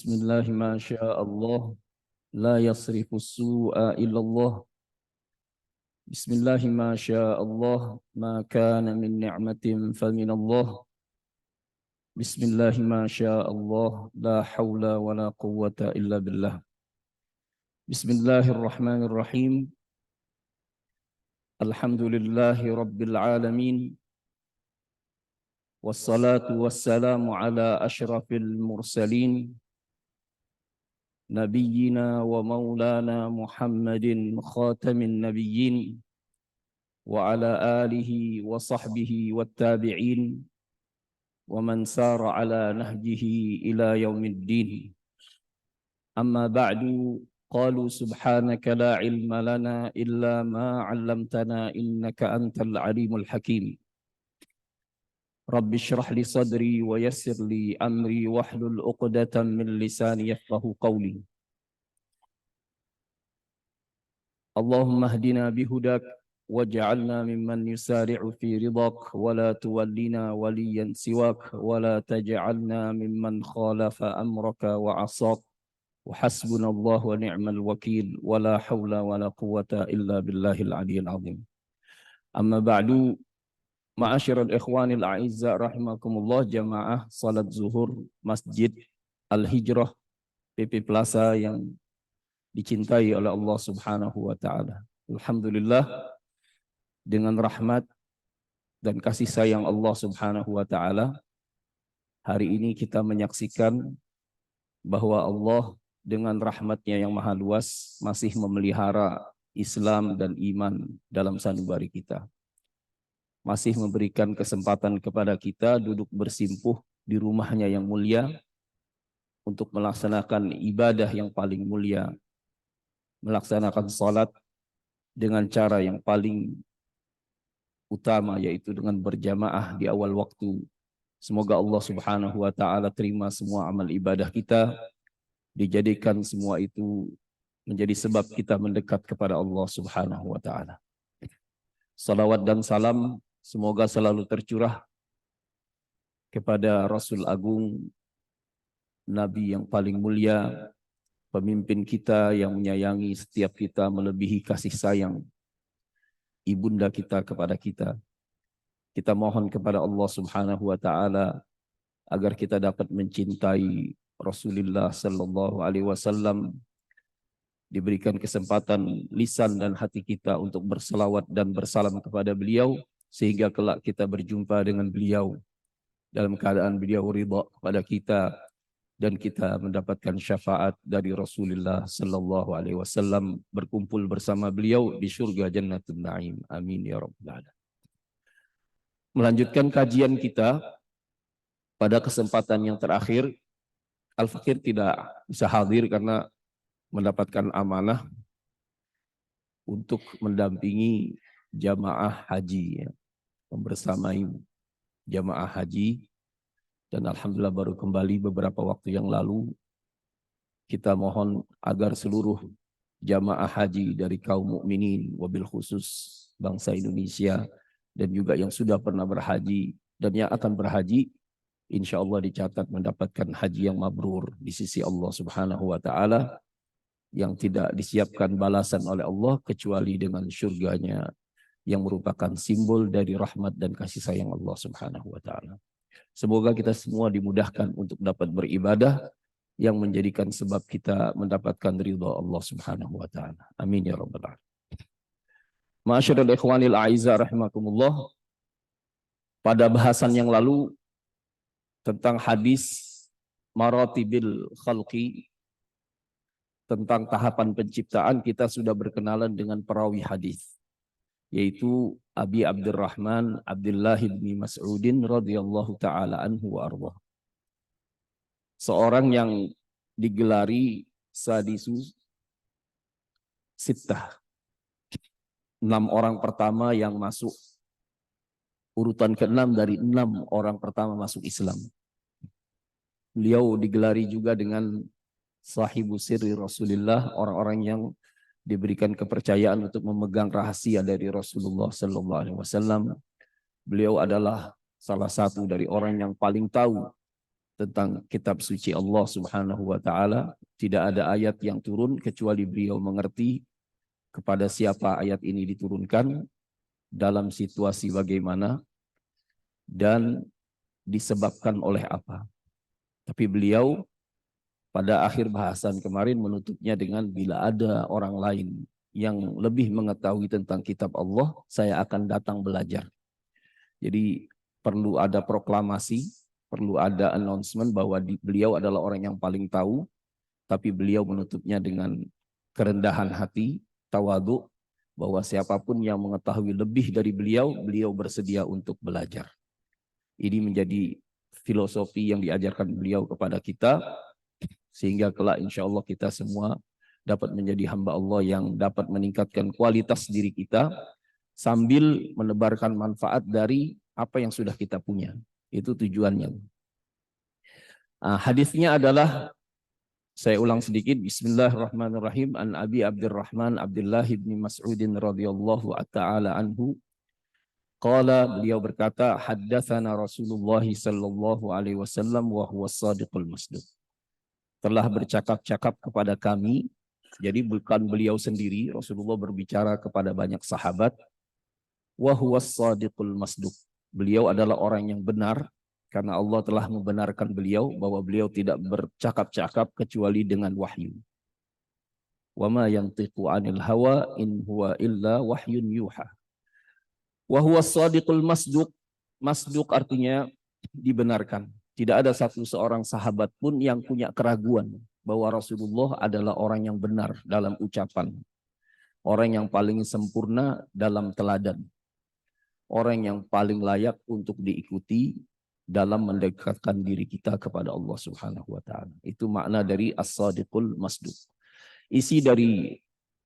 Bismillah ma syaa Allah la yasrifu su'a illallah. Bismillah ma syaa Allah ma kana min ni'matin famin Allah. Bismillah ma syaa Allah la hawla wa la quwwata illa billah. Bismillahirrahmanirrahim. Alhamdulillahi rabbil alamin. Wassalatu wassalamu ala asyrafil mursalin. Nabiyyina wa maulana Muhammadin khatamin nabiyyin wa ala alihi wa sahbihi wa tabi'in wa man sara ala nahjihi ila yaumiddin. Amma ba'du, qalu subhanaka la ilma lana illa ma 'allamtana innaka antal alimul hakim. Rabbi shrah li sadri wa yassir li amri wahlul 'uqdatam min lisani yafqahu qawli. Allahumma hdina bihudak waj'alna mimman yusari'u fi ridak wa la tuwallina waliyan siwak wa la taj'alna mimman khalafa amraka wa 'asak wa hasbunallahu wa ni'mal wakil wa la hawla wa la quwwata illa billahil aliyyil azim. Amma ba'du, ma'asyiral ikhwanil a'izza rahimakumullah, jamaah salat zuhur Masjid Al-Hijrah PP Plaza yang dicintai oleh Allah Subhanahu wa taala. Alhamdulillah, dengan rahmat dan kasih sayang Allah Subhanahu wa taala, hari ini kita menyaksikan bahwa Allah dengan rahmatnya yang maha luas masih memelihara Islam dan iman dalam sanubari kita. Masih memberikan kesempatan kepada kita duduk bersimpuh di rumahnya yang mulia untuk melaksanakan ibadah yang paling mulia, melaksanakan salat dengan cara yang paling utama, yaitu dengan berjamaah di awal waktu. Semoga Allah Subhanahu wa taala terima semua amal ibadah kita, dijadikan semua itu menjadi sebab kita mendekat kepada Allah Subhanahu wa taala. Salawat dan salam semoga selalu tercurah kepada Rasul Agung, Nabi yang paling mulia, pemimpin kita yang menyayangi setiap kita melebihi kasih sayang ibunda kita kepada kita. Kita mohon kepada Allah Subhanahu wa taala agar kita dapat mencintai Rasulullah sallallahu alaihi wasallam, diberikan kesempatan lisan dan hati kita untuk berselawat dan bersalam kepada beliau, sehingga kelak kita berjumpa dengan beliau dalam keadaan beliau ridha kepada kita dan kita mendapatkan syafaat dari Rasulullah sallallahu alaihi wasallam, berkumpul bersama beliau di surga Jannatul Naim. Amin ya rabbal alamin. Melanjutkan kajian kita pada kesempatan yang terakhir, Al-Fakir tidak bisa hadir karena mendapatkan amanah untuk mendampingi jamaah haji, ya, membersamai jamaah haji. Dan alhamdulillah baru kembali beberapa waktu yang lalu. Kita mohon agar seluruh jamaah haji dari kaum mukminin, wabil khusus bangsa Indonesia, dan juga yang sudah pernah berhaji dan yang akan berhaji, insya Allah dicatat mendapatkan haji yang mabrur di sisi Allah Subhanahu wa taala, yang tidak disiapkan balasan oleh Allah kecuali dengan syurganya yang merupakan simbol dari rahmat dan kasih sayang Allah Subhanahu wa taala. Semoga kita semua dimudahkan untuk dapat beribadah yang menjadikan sebab kita mendapatkan ridha Allah Subhanahu wa taala. Amin ya rabbal alamin. Ma'asyiral ikhwanil a'izza rahimakumullah, pada bahasan yang lalu tentang hadis maratibil khalqi, tentang tahapan penciptaan, kita sudah berkenalan dengan perawi hadis, yaitu Abi Abdurrahman Abdullah bin Mas'udin radhiyallahu taala anhu wa arda. Seorang yang digelari Sadisus Sittah, 6 orang pertama yang masuk, urutan ke-6 dari 6 orang pertama masuk Islam. Beliau digelari juga dengan sahibu sirri Rasulullah, orang-orang yang diberikan kepercayaan untuk memegang rahasia dari Rasulullah sallallahu alaihi wasallam. Beliau adalah salah satu dari orang yang paling tahu tentang kitab suci Allah Subhanahu wa taala. Tidak ada ayat yang turun kecuali beliau mengerti kepada siapa ayat ini diturunkan, dalam situasi bagaimana, dan disebabkan oleh apa. Tapi beliau pada akhir bahasan kemarin menutupnya dengan bila ada orang lain yang lebih mengetahui tentang kitab Allah, saya akan datang belajar. Jadi perlu ada proklamasi, perlu ada announcement bahwa beliau adalah orang yang paling tahu, tapi beliau menutupnya dengan kerendahan hati, tawadhu, bahwa siapapun yang mengetahui lebih dari beliau, beliau bersedia untuk belajar. Ini menjadi filosofi yang diajarkan beliau kepada kita, sehingga kelak insya Allah kita semua dapat menjadi hamba Allah yang dapat meningkatkan kualitas diri kita, sambil menebarkan manfaat dari apa yang sudah kita punya. Itu tujuannya. Hadisnya adalah, saya ulang sedikit. Bismillahirrahmanirrahim. An Abi Abdurrahman Abdullah bin Mas'udin radhiyallahu ta'ala anhu. Qala, beliau berkata, haddatsana Rasulullah sallallahu alaihi wasallam wa huwa shadiqul masduq. Telah bercakap-cakap kepada kami, jadi bukan beliau sendiri, Rasulullah berbicara kepada banyak sahabat. Wa huwa shadiqul masduq. Beliau adalah orang yang benar, karena Allah telah membenarkan beliau bahwa beliau tidak bercakap-cakap kecuali dengan wahyu. Wa ma yantiqu 'anil hawa in huwa illa wahyun yuha. Wa huwa shadiqul masduq. Masduq artinya dibenarkan. Tidak ada seorang sahabat pun yang punya keraguan bahwa Rasulullah adalah orang yang benar dalam ucapan, orang yang paling sempurna dalam teladan, orang yang paling layak untuk diikuti dalam mendekatkan diri kita kepada Allah Subhanahu wa taala. Itu makna dari as-shadiqul masduq. Isi dari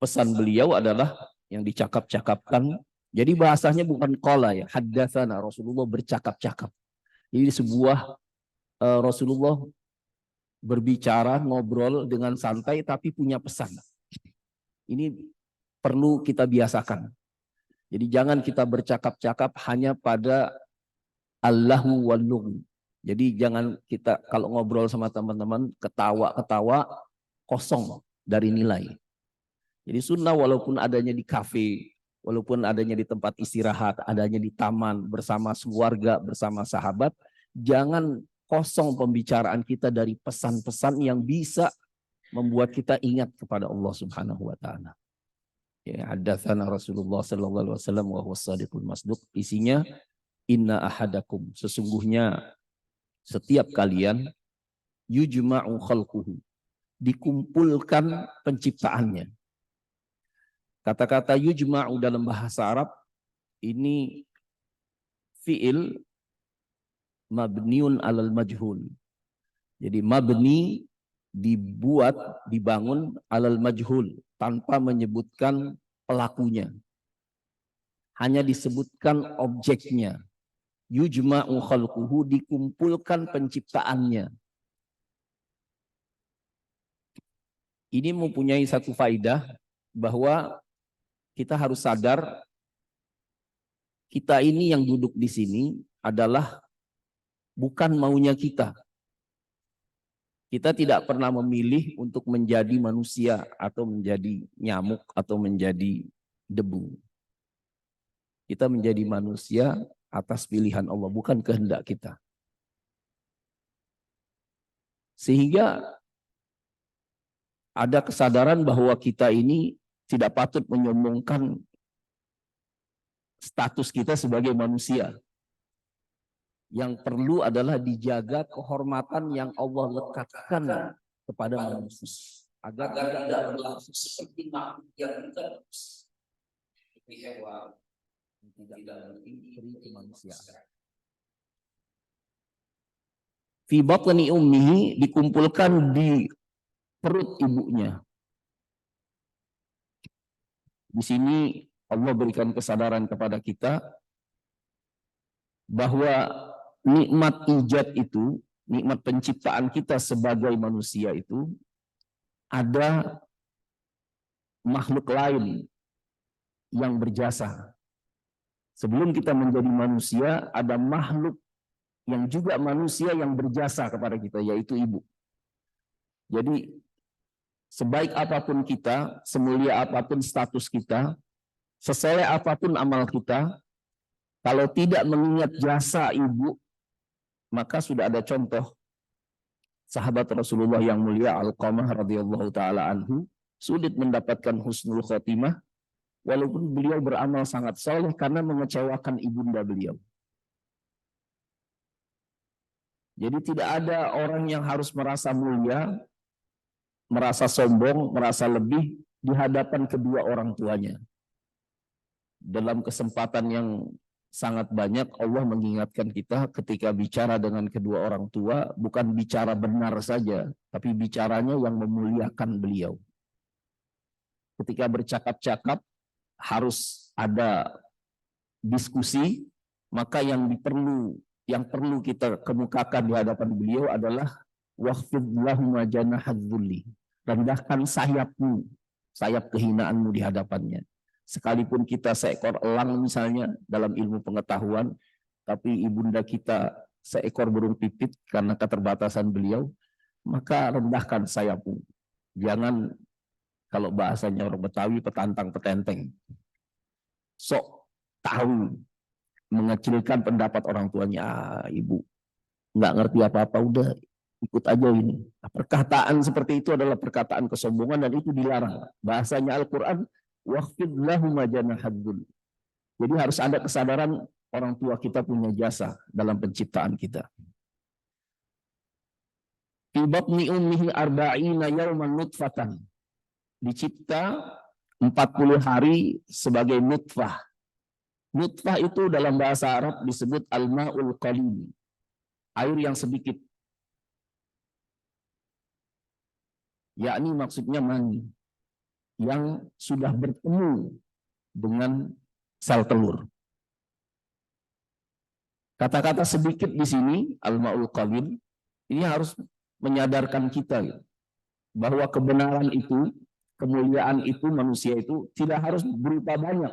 pesan beliau adalah yang dicakap-cakapkan. Jadi bahasanya bukan qala ya, haddatsana, Rasulullah bercakap-cakap. Jadi sebuah Rasulullah berbicara, ngobrol dengan santai tapi punya pesan. Ini perlu kita biasakan. Jadi jangan kita bercakap-cakap hanya pada Allahu wal-lughu. Jadi jangan kita kalau ngobrol sama teman-teman ketawa-ketawa kosong dari nilai. Jadi sunnah walaupun adanya di kafe, walaupun adanya di tempat istirahat, adanya di taman bersama keluarga, bersama sahabat, jangan kosong pembicaraan kita dari pesan-pesan yang bisa membuat kita ingat kepada Allah Subhanahu wa taala. Ya, haddatsana Rasulullah sallallahu alaihi wasallam wa huwa shadiqul masduq. Isinya, inna ahadakum, sesungguhnya setiap kalian, yujma'u khalquhu, dikumpulkan penciptaannya. Kata-kata yujma'u dalam bahasa Arab ini fi'il mabniun alal majhul. Jadi mabni dibuat, dibangun alal majhul, tanpa menyebutkan pelakunya. Hanya disebutkan objeknya. Yujma'u khalquhu, dikumpulkan penciptaannya. Ini mempunyai satu faidah bahwa kita harus sadar kita ini yang duduk di sini adalah bukan maunya kita. Kita tidak pernah memilih untuk menjadi manusia atau menjadi nyamuk atau menjadi debu. Kita menjadi manusia atas pilihan Allah, bukan kehendak kita. Sehingga ada kesadaran bahwa kita ini tidak patut menyombongkan status kita sebagai manusia. Yang perlu adalah dijaga kehormatan yang Allah lekatkan kepada manusia, agar tidak berlaku seperti makhluk yang tidak seperti hewan tidak beri kemanusiaan. Fi batni ummihi, dikumpulkan di perut ibunya. Di sini Allah berikan kesadaran kepada kita bahwa nikmat ijad itu, nikmat penciptaan kita sebagai manusia itu, ada makhluk lain yang berjasa. Sebelum kita menjadi manusia, ada makhluk yang juga manusia yang berjasa kepada kita, yaitu ibu. Jadi sebaik apapun kita, semulia apapun status kita, sesoleh apapun amal kita, kalau tidak mengingat jasa ibu, maka sudah ada contoh sahabat Rasulullah yang mulia Alqamah radhiyallahu taala anhu sulit mendapatkan husnul khotimah walaupun beliau beramal sangat soleh karena mengecewakan ibunda beliau. Jadi tidak ada orang yang harus merasa mulia, merasa sombong, merasa lebih di hadapan kedua orang tuanya. Dalam kesempatan yang sangat banyak Allah mengingatkan kita ketika bicara dengan kedua orang tua, bukan bicara benar saja, tapi bicaranya yang memuliakan beliau. Ketika bercakap-cakap harus ada diskusi, maka yang perlu kita kemukakan di hadapan beliau adalah waqfid lahum janahadzulli. Rendahkan sayapmu, sayap kehinaanmu di hadapannya. Sekalipun kita seekor elang misalnya dalam ilmu pengetahuan, tapi ibunda kita seekor burung pipit karena keterbatasan beliau, maka rendahkan sayapmu. Jangan, kalau bahasanya orang Betawi, petantang petenteng. Sok tahu, mengecilkan pendapat orang tuanya. Ibu nggak ngerti apa-apa, udah ikut aja ini. Perkataan seperti itu adalah perkataan kesombongan dan itu dilarang. Bahasanya Al-Quran, waqfid lahum janahadzul. Jadi harus ada kesadaran orang tua kita punya jasa dalam penciptaan kita. Fi batni ummihi arba'ina yawman nutfatan. Dicipta 40 hari sebagai nutfah. Nutfah itu dalam bahasa Arab disebut al-ma'ul qalil. Air yang sedikit. Yakni maksudnya mani yang sudah bertemu dengan sel telur. Kata-kata sedikit di sini, al-ma'ul qalil, ini harus menyadarkan kita bahwa kebenaran itu, kemuliaan itu, manusia itu tidak harus berupa banyak.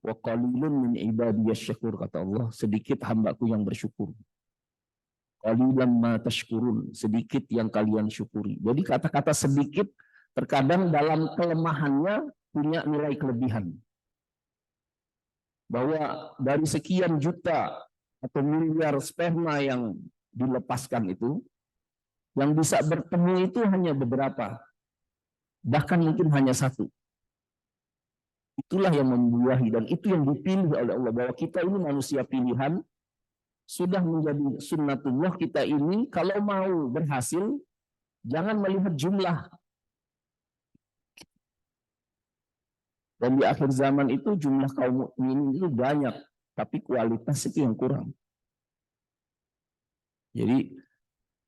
Wa qalilun min ibadiyasy syakur, kata Allah, sedikit hambaku yang bersyukur. Qalilan ma tashkurun, sedikit yang kalian syukuri. Jadi kata-kata sedikit terkadang dalam kelemahannya punya nilai kelebihan. Bahwa dari sekian juta atau miliar sperma yang dilepaskan itu, yang bisa bertemu itu hanya beberapa. Bahkan mungkin hanya satu. Itulah yang membuahi dan itu yang dipilih oleh Allah, bahwa kita ini manusia pilihan, sudah menjadi sunnatullah kita ini kalau mau berhasil jangan melihat jumlah. Dan di akhir zaman itu jumlah kaum mukminin itu banyak, tapi kualitas itu yang kurang. Jadi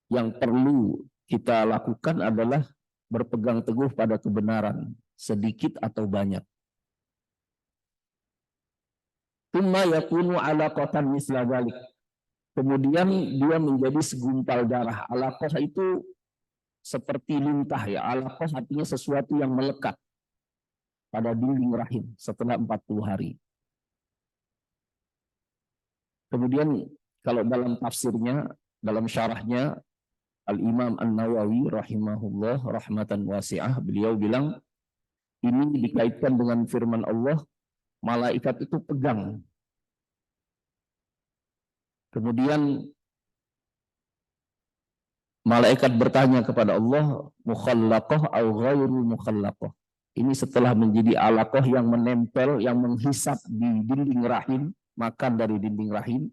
yang perlu kita lakukan adalah berpegang teguh pada kebenaran, sedikit atau banyak. Tsumma yakunu alaqatan misla dzalik. Kemudian dia menjadi segumpal darah. Alaqah itu seperti lintah ya. Alaqah artinya sesuatu yang melekat pada dinding rahim setelah 40 hari. Kemudian kalau dalam tafsirnya, dalam syarahnya, Al-Imam An-Nawawi rahimahullah rahmatan wasi'ah, beliau bilang ini dikaitkan dengan firman Allah, malaikat itu pegang. Kemudian malaikat bertanya kepada Allah, mukhallaqah au ghairu mukhallaqah. Ini setelah menjadi alaqah yang menempel, yang menghisap di dinding rahim, makan dari dinding rahim.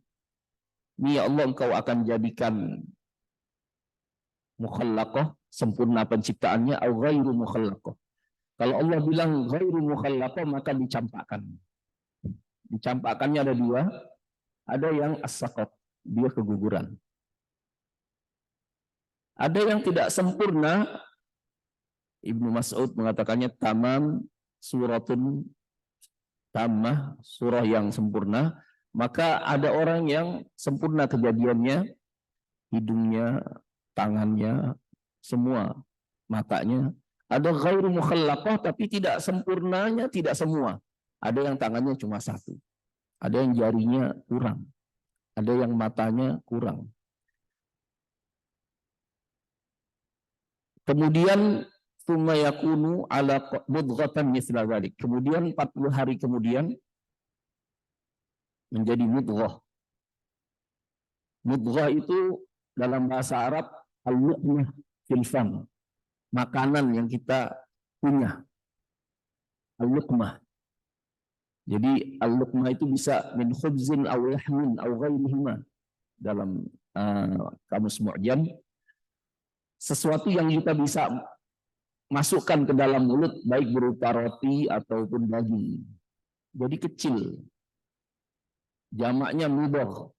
Ini ya Allah, engkau akan jadikan mukhallaqah, sempurna penciptaannya, au ghairu mukhallaqah. Kalau Allah bilang ghairu mukhallaqah, maka dicampakkan. Dicampakkannya ada dua. Ada yang as-saqat, dia keguguran. Ada yang tidak sempurna, Ibnu Mas'ud mengatakannya tamam suratun tamah, surah yang sempurna. Maka ada orang yang sempurna kejadiannya, hidungnya, tangannya, semua, matanya. Ada ghairu mukhallaqah, tapi tidak sempurnanya, tidak semua. Ada yang tangannya cuma satu. Ada yang jarinya kurang. ada yang matanya kurang. Kemudian tsumma yakunu ala mudghatan misla dzalik. Kemudian 40 hari kemudian menjadi mudghah. Mudghah itu dalam bahasa Arab al-luqmah fil fam. Makanan yang kita punya. Al-luqmah. Jadi al-luqmah itu bisa min khubzin aw lahmin aw ghairihima dalam kamus Mu'jam, sesuatu yang kita bisa masukkan ke dalam mulut baik berupa roti ataupun daging. Jadi kecil. Jamaknya mudghah.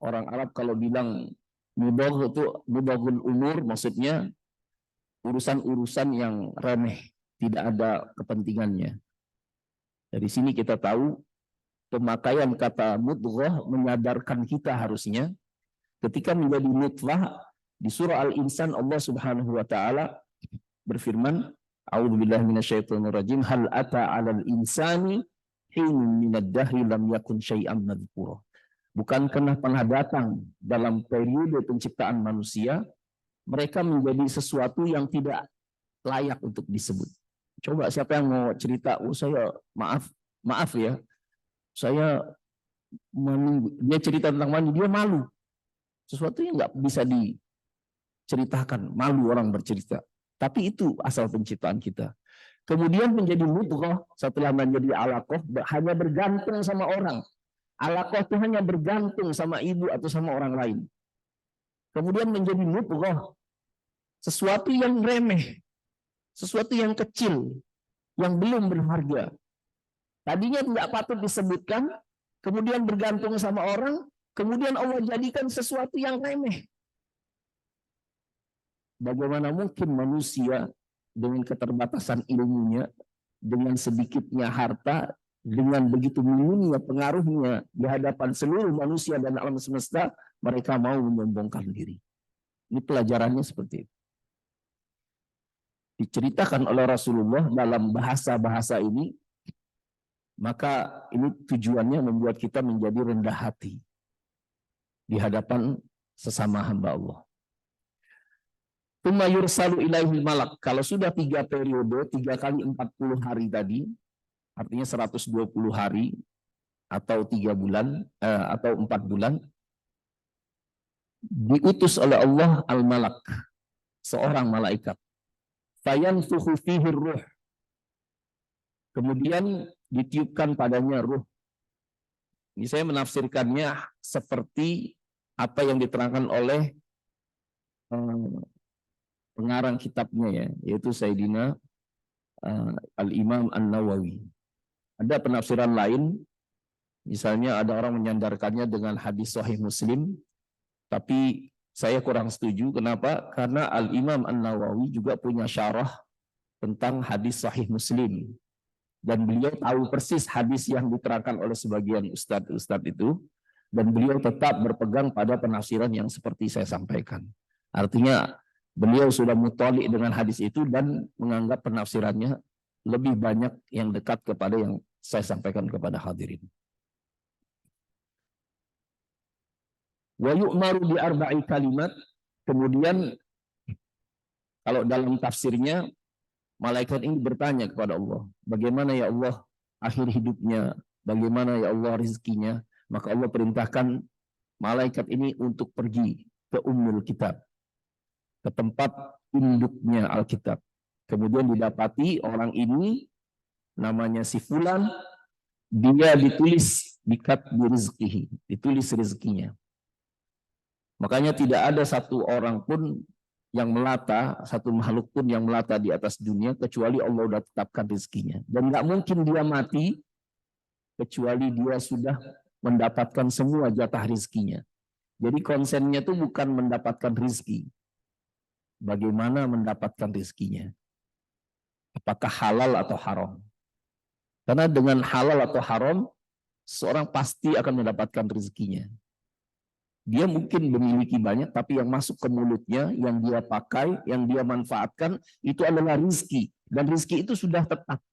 Orang Arab kalau bilang mudghah itu mudghul umur, maksudnya urusan-urusan yang remeh, tidak ada kepentingannya. Dari sini kita tahu pemakaian kata mudghah menyadarkan kita harusnya ketika menjadi nutfah di surah Al-Insan Allah Subhanahu wa taala berfirman, A'udzubillahi minasyaitonirrajim, hal ata 'alal insani hinun minad dahri lam yakun syai'an madhkura. Bukankah pernah datang dalam periode penciptaan manusia mereka menjadi sesuatu yang tidak layak untuk disebut. Coba siapa yang mau cerita, saya maaf ya, saya dia cerita tentang mandi, dia malu. Sesuatu yang nggak bisa diceritakan, malu orang bercerita. Tapi itu asal penciptaan kita. Kemudian menjadi mudghah, setelah menjadi alaqah, hanya bergantung sama orang. Alaqah itu hanya bergantung sama ibu atau sama orang lain. Kemudian menjadi mudghah, sesuatu yang remeh, sesuatu yang kecil, yang belum berharga. Tadinya tidak patut disebutkan, kemudian bergantung sama orang, kemudian Allah jadikan sesuatu yang remeh. Bagaimana mungkin manusia dengan keterbatasan ilmunya, dengan sedikitnya harta, dengan begitu minimnya pengaruhnya di hadapan seluruh manusia dan alam semesta, mereka mau menyombongkan diri. Ini pelajarannya seperti itu. Diceritakan oleh Rasulullah dalam bahasa-bahasa ini, maka ini tujuannya membuat kita menjadi rendah hati di hadapan sesama hamba Allah. Tsumma yursalu ilaihi malak. Kalau sudah 3 periode, 3 kali 40 hari tadi, artinya 120 hari atau 3 bulan atau 4 bulan, diutus oleh Allah al-malak, seorang malaikat. Fayanfukhu fihi ruh. Kemudian ditiupkan padanya ruh. Ini saya menafsirkannya seperti apa yang diterangkan oleh pengarang kitabnya ya, yaitu Sayyidina Al-Imam An-Nawawi. Ada penafsiran lain, misalnya ada orang menyandarkannya dengan hadis Sahih Muslim, tapi saya kurang setuju. Kenapa? Karena Al-Imam An-Nawawi juga punya syarah tentang hadis Sahih Muslim. Dan beliau tahu persis hadis yang diterangkan oleh sebagian ustadz-ustadz itu, dan beliau tetap berpegang pada penafsiran yang seperti saya sampaikan. Artinya beliau sudah mutoli dengan hadis itu dan menganggap penafsirannya lebih banyak yang dekat kepada yang saya sampaikan kepada hadirin. Wa yu'maru bi arba'i kalimat. Kemudian kalau dalam tafsirnya, malaikat ini bertanya kepada Allah, bagaimana ya Allah akhir hidupnya, bagaimana ya Allah rizkinya. Maka Allah perintahkan malaikat ini untuk pergi ke Ummul Kitab, ke tempat induknya Alkitab. Kemudian didapati orang ini namanya si Fulan, dia ditulis dikat di rizkihi, ditulis rizkinya. Makanya tidak ada satu orang pun yang melata, satu makhluk pun yang melata di atas dunia kecuali Allah sudah tetapkan rezekinya. Dan nggak mungkin dia mati kecuali dia sudah mendapatkan semua jatah rezekinya. Jadi konsennya itu bukan mendapatkan rezeki, bagaimana mendapatkan rezekinya. Apakah halal atau haram? Karena dengan halal atau haram, seorang pasti akan mendapatkan rezekinya. Dia mungkin memiliki banyak, tapi yang masuk ke mulutnya, yang dia pakai, yang dia manfaatkan, itu adalah rezeki. Dan rezeki itu sudah tetap.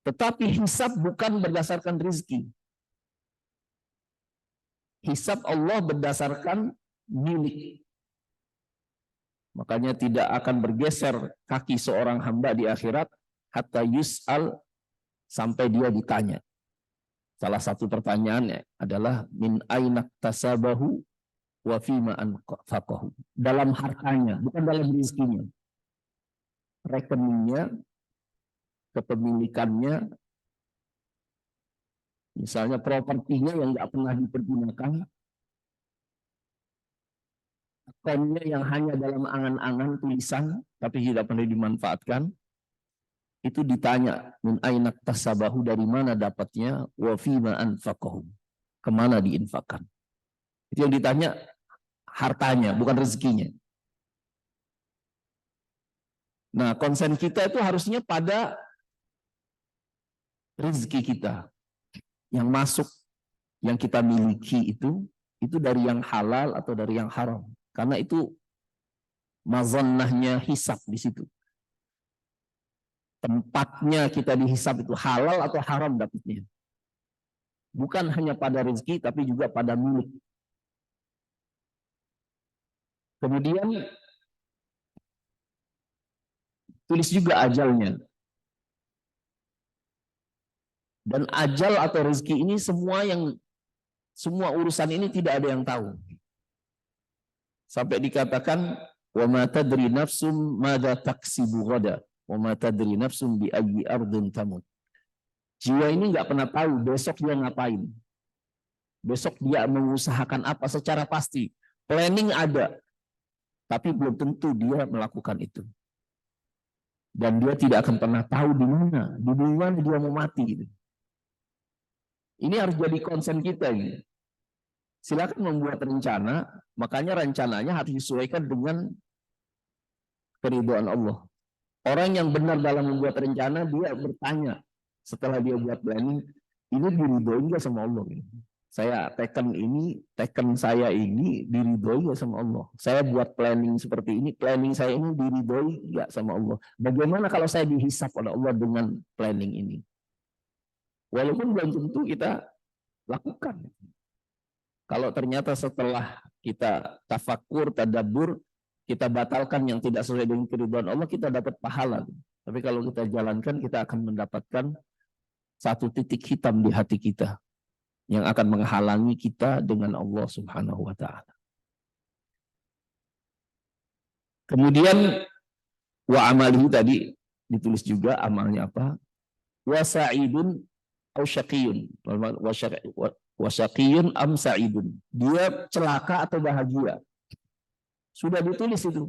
Tetapi hisab bukan berdasarkan rezeki. Hisab Allah berdasarkan milik. Makanya tidak akan bergeser kaki seorang hamba di akhirat hatta yus'al, sampai dia ditanya. Salah satu pertanyaannya adalah min ainak tasabahu wa fima anfaqahu. Dalam hartanya, bukan dalam rezekinya. Rekeningnya, kepemilikannya, misalnya propertinya yang nggak pernah dipergunakan, akunnya yang hanya dalam angan-angan tulisan tapi tidak pernah dimanfaatkan, itu ditanya min ainak tasabahu, dari mana dapatnya, wa fima anfaqahu, kemana diinfakkan. Itu yang ditanya, hartanya, bukan rezekinya. Nah, konsen kita itu harusnya pada rezeki kita yang masuk, yang kita miliki itu dari yang halal atau dari yang haram. Karena itu mazannahnya hisab di situ. Tempatnya kita dihisab itu halal atau haram dapatnya. Bukan hanya pada rezeki, tapi juga pada milik. Kemudian tulis juga ajalnya. Dan ajal atau rezeki ini semua urusan ini tidak ada yang tahu. Sampai dikatakan wa ma tadri nafsum madza taksibu ghada wa ma tadri nafsum bi ayyi ardin tamut. Jiwa ini nggak pernah tahu besok dia ngapain. Besok dia mengusahakan apa secara pasti. Planning ada, tapi belum tentu dia melakukan itu. Dan dia tidak akan pernah tahu di mana dia mau mati gitu. Ini harus jadi concern kita gitu. Silakan membuat rencana, makanya rencananya harus disesuaikan dengan keridhaan Allah. Orang yang benar dalam membuat rencana, dia bertanya setelah dia buat planning, ini diridhoi nggak sama Allah? Saya teken saya ini diridhoi nggak sama Allah? Saya buat planning seperti ini, planning saya ini diridhoi nggak sama Allah? Bagaimana kalau saya dihisab oleh Allah dengan planning ini? Walaupun belum tentu kita lakukan. Kalau ternyata setelah kita tafakur, tadabbur, kita batalkan yang tidak sesuai dengan keridhaan Allah, kita dapat pahala. Tapi kalau kita jalankan, kita akan mendapatkan satu titik hitam di hati kita yang akan menghalangi kita dengan Allah Subhanahu wa Ta'ala. Kemudian wa amalihi tadi ditulis juga amalnya apa? Wa sa'idun au syaqiyun. Wa syaqiyun am sa'idun. Dia celaka atau bahagia. Sudah ditulis itu.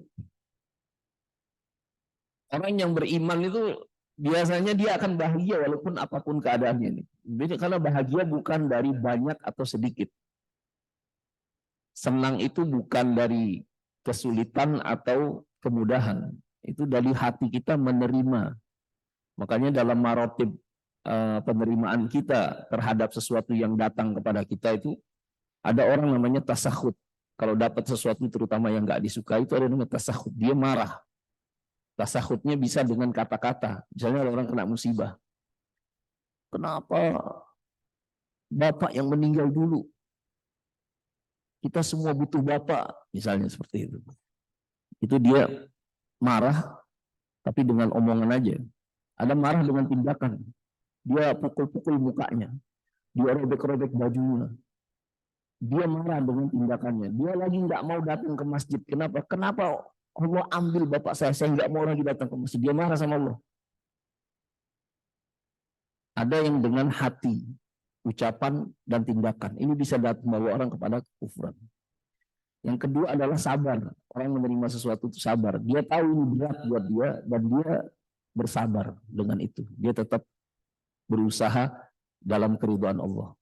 Orang yang beriman itu biasanya dia akan bahagia walaupun apapun keadaannya. Karena bahagia bukan dari banyak atau sedikit. Senang itu bukan dari kesulitan atau kemudahan. Itu dari hati kita menerima. Makanya dalam marotib penerimaan kita terhadap sesuatu yang datang kepada kita itu ada orang namanya tasakhut. Kalau dapat sesuatu terutama yang nggak disukai itu ada namanya tasakhut. Dia marah. Tasakhutnya bisa dengan kata-kata. Misalnya orang kena musibah. Kenapa bapak yang meninggal dulu? Kita semua butuh bapak. Misalnya seperti itu. Itu dia marah tapi dengan omongan aja. Ada marah dengan tindakan. Dia pukul-pukul mukanya. Dia robek-robek bajunya. Dia marah dengan tindakannya. Dia lagi nggak mau datang ke masjid. Kenapa? Kenapa Allah ambil bapak saya nggak mau lagi datang ke masjid. Dia marah sama Allah. Ada yang dengan hati, ucapan, dan tindakan. Ini bisa membawa orang kepada kekufuran. Yang kedua adalah sabar. Orang menerima sesuatu itu sabar. Dia tahu ini berat buat dia, dan dia bersabar dengan itu. Dia tetap berusaha dalam keridhaan Allah.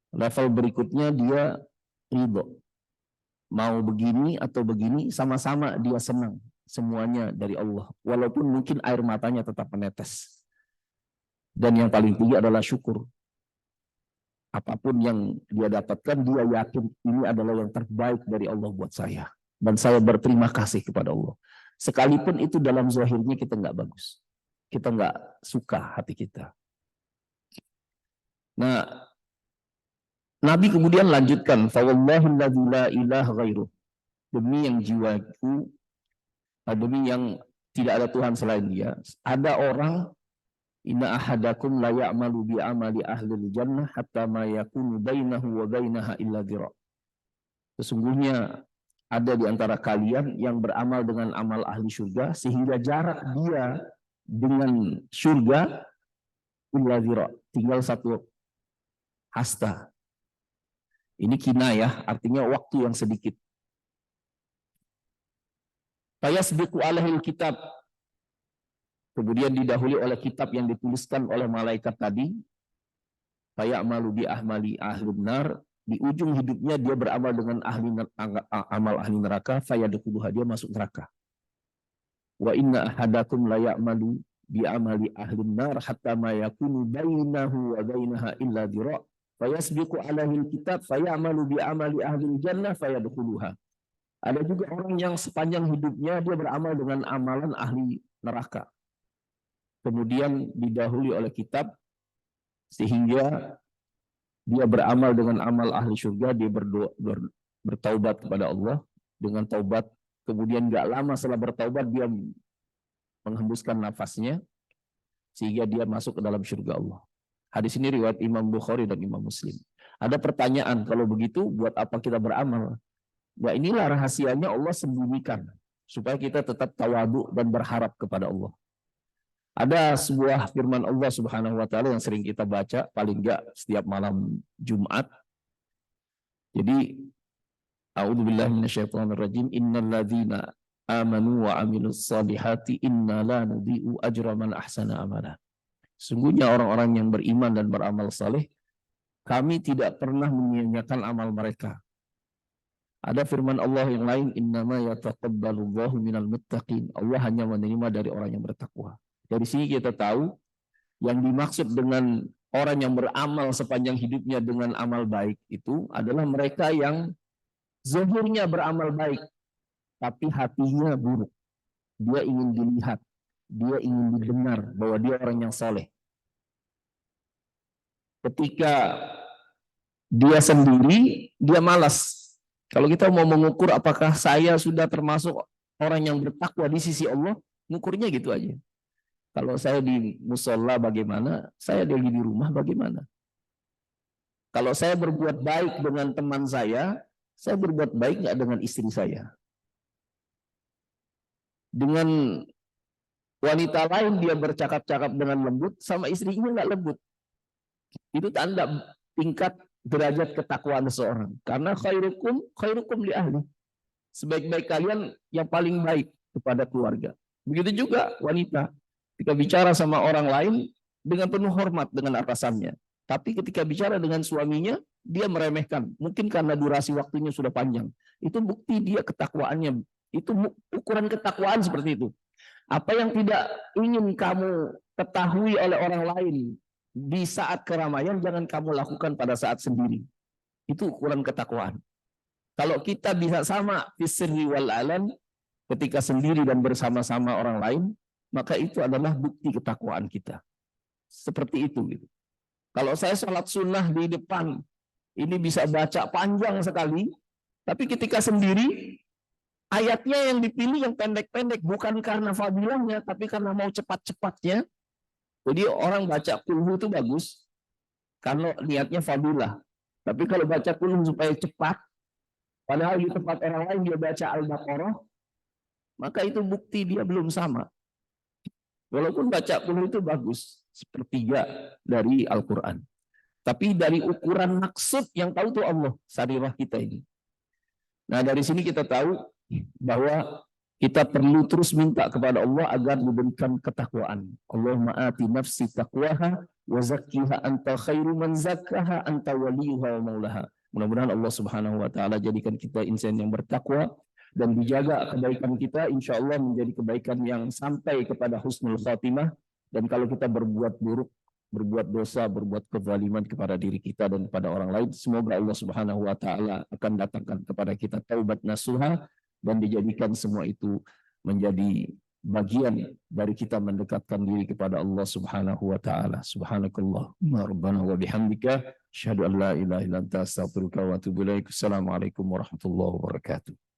Level berikutnya dia ridho. Mau begini atau begini, sama-sama dia senang. Semuanya dari Allah. Walaupun mungkin air matanya tetap menetes. Dan yang paling tinggi adalah syukur. Apapun yang dia dapatkan, dia yakin ini adalah yang terbaik dari Allah buat saya. Dan saya berterima kasih kepada Allah. Sekalipun itu dalam zahirnya kita nggak bagus. Kita nggak suka hati kita. Nah, Nabi kemudian lanjutkan, fa wallahi alladzi la ilaha ghairuh, demi yang jiwaku, demi yang tidak ada Tuhan selain Dia, ada orang, inna ahadakum la ya'malu bi amali ahlil jannah hatta ma yakunu bainahu wa bainaha illa dhira. Sesungguhnya ada di antara kalian yang beramal dengan amal ahli surga sehingga jarak dia dengan surga illa dhira, tinggal satu hasta. Ini kinayah, artinya waktu yang sedikit. Fayasbiqu alaihil kitab, kemudian didahului oleh kitab yang dituliskan oleh malaikat tadi. Fayamalu bi ahmali ahlun nar, di ujung hidupnya dia beramal dengan amal ahli neraka. Fayadkhuluha, dia masuk neraka. Wa inna ahadakum la ya'malu bi amali ahlun nar hatta ma yakunu bainahu wa bainaha illa dhira. Fayasbiqu alaihil kitab fayamalu bi amali ahlil jannah fayadkhuluha. Ada juga orang yang sepanjang hidupnya dia beramal dengan amalan ahli neraka. Kemudian didahului oleh kitab sehingga dia beramal dengan amal ahli surga, dia bertaubat kepada Allah dengan taubat. Kemudian gak lama setelah bertaubat dia menghembuskan nafasnya sehingga dia masuk ke dalam surga Allah. Hadis ini riwayat Imam Bukhari dan Imam Muslim. Ada pertanyaan, kalau begitu buat apa kita beramal? Ya inilah rahasianya Allah sembunyikan supaya kita tetap tawadu dan berharap kepada Allah. Ada sebuah firman Allah Subhanahu wa taala yang sering kita baca paling enggak setiap malam Jumat. Jadi a'udzubillahi minasyaitonirrajim, innalladzina amanu wa amilus solihati inna la nudhi'u ajra man ahsana amala. Sungguhnya orang-orang yang beriman dan beramal saleh, kami tidak pernah menyia-nyiakan amal mereka. Ada firman Allah yang lain, innama yataqabbalullahu minal muttaqin. Allah hanya menerima dari orang yang bertakwa. Dari sini kita tahu yang dimaksud dengan orang yang beramal sepanjang hidupnya dengan amal baik itu adalah mereka yang zahirnya beramal baik, tapi hatinya buruk. Dia ingin dilihat, dia ingin didengar bahwa dia orang yang soleh. Ketika dia sendiri, dia malas. Kalau kita mau mengukur apakah saya sudah termasuk orang yang bertakwa di sisi Allah, ngukurnya gitu aja. Kalau saya di musola bagaimana, saya lagi di rumah bagaimana. Kalau saya berbuat baik dengan teman saya berbuat baik nggak dengan istri saya. Dengan wanita lain dia bercakap-cakap dengan lembut, sama istrinya nggak lembut. Itu tanda tingkat derajat ketakwaan seseorang. Karena khairukum li ahli. Sebaik-baik kalian yang paling baik kepada keluarga. Begitu juga wanita. Ketika bicara sama orang lain dengan penuh hormat dengan atasannya. Tapi ketika bicara dengan suaminya, dia meremehkan. Mungkin karena durasi waktunya sudah panjang. Itu bukti dia ketakwaannya. Itu ukuran ketakwaan seperti itu. Apa yang tidak ingin kamu ketahui oleh orang lain di saat keramaian, jangan kamu lakukan pada saat sendiri. Itu ukuran ketakwaan. Kalau kita bisa sama fisri wal alan, ketika sendiri dan bersama-sama orang lain, maka itu adalah bukti ketakwaan kita. Seperti itu gitu. Kalau saya sholat sunnah di depan, ini bisa baca panjang sekali, tapi ketika sendiri, ayatnya yang dipilih yang pendek-pendek, bukan karena fadilahnya, tapi karena mau cepat-cepatnya. Jadi orang baca kulhu itu bagus, karena niatnya fadilah. Tapi kalau baca kulhu supaya cepat, padahal di tempat orang lain dia baca Al-Baqarah, maka itu bukti dia belum sama. Walaupun baca kulhu itu bagus, sepertiga dari Al-Quran. Tapi dari ukuran maksud yang tahu tuh Allah, sarirah kita ini. Nah dari sini kita tahu bahwa kita perlu terus minta kepada Allah agar diberikan ketakwaan. Allahumma ati nafsi taqwaha wa zakkiha anta khairu man zakkaha anta waliyuha wa maulaha. Mudah-mudahan Allah Subhanahu wa taala jadikan kita insan yang bertakwa dan dijaga kebaikan kita, insya Allah menjadi kebaikan yang sampai kepada husnul khatimah. Dan kalau kita berbuat buruk, berbuat dosa, berbuat kezaliman kepada diri kita dan kepada orang lain, semoga Allah Subhanahu wa taala akan datangkan kepada kita taubat nasuha dan dijadikan semua itu menjadi bagian dari kita mendekatkan diri kepada Allah Subhanahu wa taala. Subhanakallahumma rabbana wa bihamdika Asyhadu an la ilaha illa anta astaghfiruka wa atubu ilaik. Assalamualaikum warahmatullahi wabarakatuh.